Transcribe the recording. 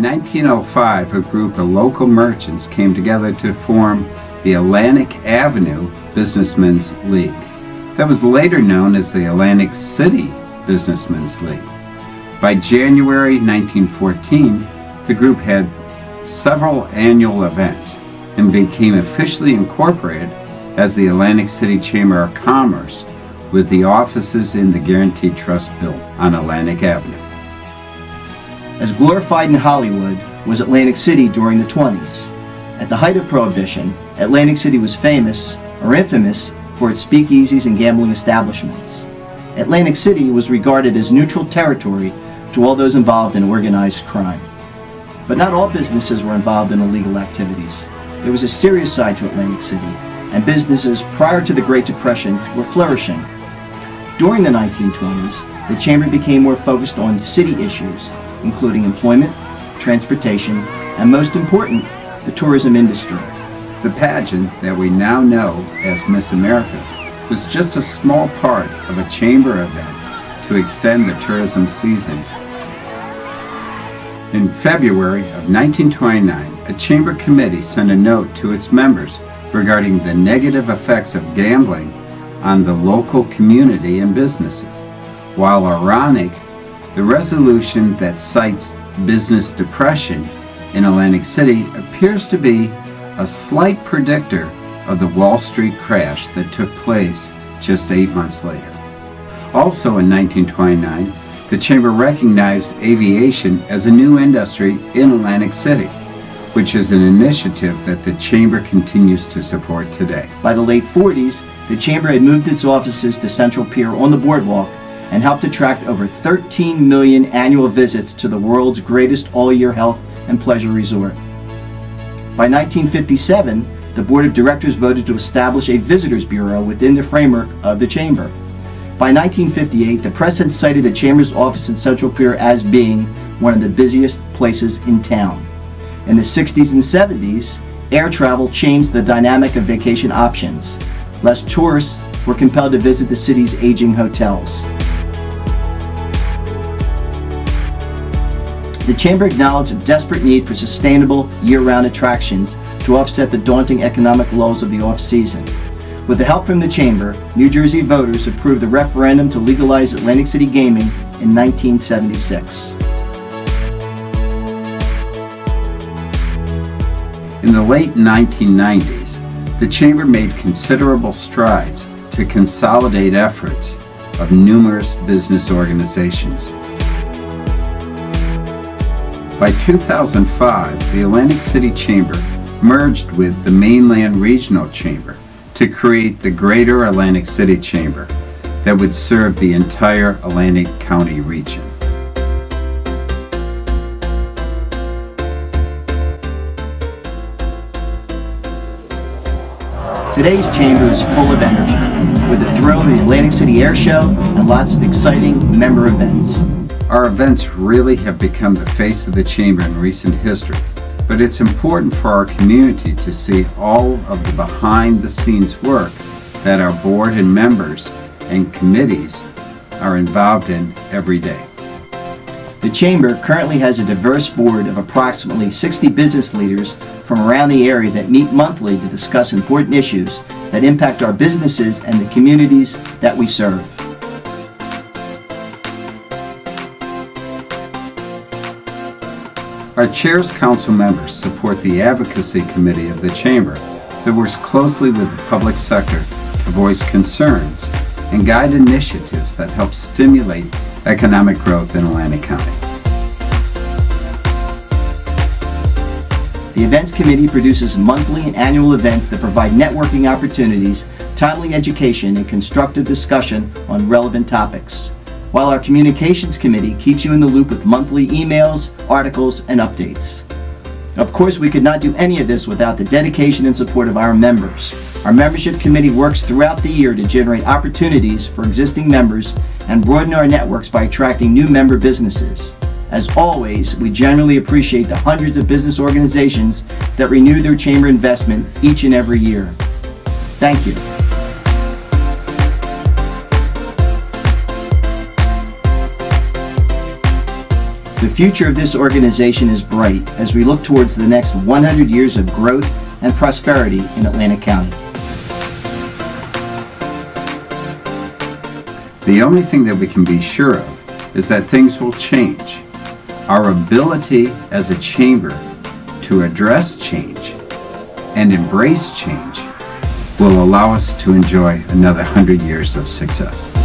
In 1905, a group of local merchants came together to form the Atlantic Avenue Businessmen's League. That was later known as the Atlantic City Businessmen's League. By January 1914, the group had several annual events and became officially incorporated as the Atlantic City Chamber of Commerce, with the offices in the Guaranteed Trust Building on Atlantic Avenue. As glorified in Hollywood was Atlantic City during the 20s. At the height of Prohibition, Atlantic City was famous, or infamous, for its speakeasies and gambling establishments. Atlantic City was regarded as neutral territory to all those involved in organized crime. But not all businesses were involved in illegal activities. There was a serious side to Atlantic City, and businesses prior to the Great Depression were flourishing. During the 1920s, the Chamber became more focused on city issues, including employment, transportation, and most important, the tourism industry. The pageant that we now know as Miss America was just a small part of a Chamber event to extend the tourism season. In February of 1929, a Chamber committee sent a note to its members regarding the negative effects of gambling on the local community and businesses. While ironic, the resolution that cites business depression in Atlantic City appears to be a slight predictor of the Wall Street crash that took place just 8 months later. Also in 1929, the Chamber recognized aviation as a new industry in Atlantic City, which is an initiative that the Chamber continues to support today. By the late 40s, the Chamber had moved its offices to Central Pier on the boardwalk and helped attract over 13 million annual visits to the world's greatest all-year health and pleasure resort. By 1957, the Board of Directors voted to establish a Visitors Bureau within the framework of the Chamber. By 1958, the press had cited the Chamber's office in Central Pier as being one of the busiest places in town. In the 60s and 70s, air travel changed the dynamic of vacation options. Less tourists were compelled to visit the city's aging hotels. The Chamber acknowledged a desperate need for sustainable, year-round attractions to offset the daunting economic lulls of the off-season. With the help from the Chamber, New Jersey voters approved the referendum to legalize Atlantic City gaming in 1976. In the late 1990s, the Chamber made considerable strides to consolidate efforts of numerous business organizations. By 2005, the Atlantic City Chamber merged with the Mainland Regional Chamber to create the Greater Atlantic City Chamber that would serve the entire Atlantic County region. Today's Chamber is full of energy, with the thrill of the Atlantic City Air Show and lots of exciting member events. Our events really have become the face of the Chamber in recent history, but it's important for our community to see all of the behind-the-scenes work that our board and members and committees are involved in every day. The Chamber currently has a diverse board of approximately 60 business leaders from around the area that meet monthly to discuss important issues that impact our businesses and the communities that we serve. Our Chair's Council members support the Advocacy Committee of the Chamber that works closely with the public sector to voice concerns and guide initiatives that help stimulate economic growth in Atlantic County. The Events Committee produces monthly and annual events that provide networking opportunities, timely education, and constructive discussion on relevant topics, while our Communications Committee keeps you in the loop with monthly emails, articles, and updates. Of course, we could not do any of this without the dedication and support of our members. Our Membership Committee works throughout the year to generate opportunities for existing members and broaden our networks by attracting new member businesses. As always, we genuinely appreciate the hundreds of business organizations that renew their Chamber investment each and every year. Thank you. The future of this organization is bright as we look towards the next 100 years of growth and prosperity in Atlantic County. The only thing that we can be sure of is that things will change. Our ability as a chamber to address change and embrace change will allow us to enjoy another 100 years of success.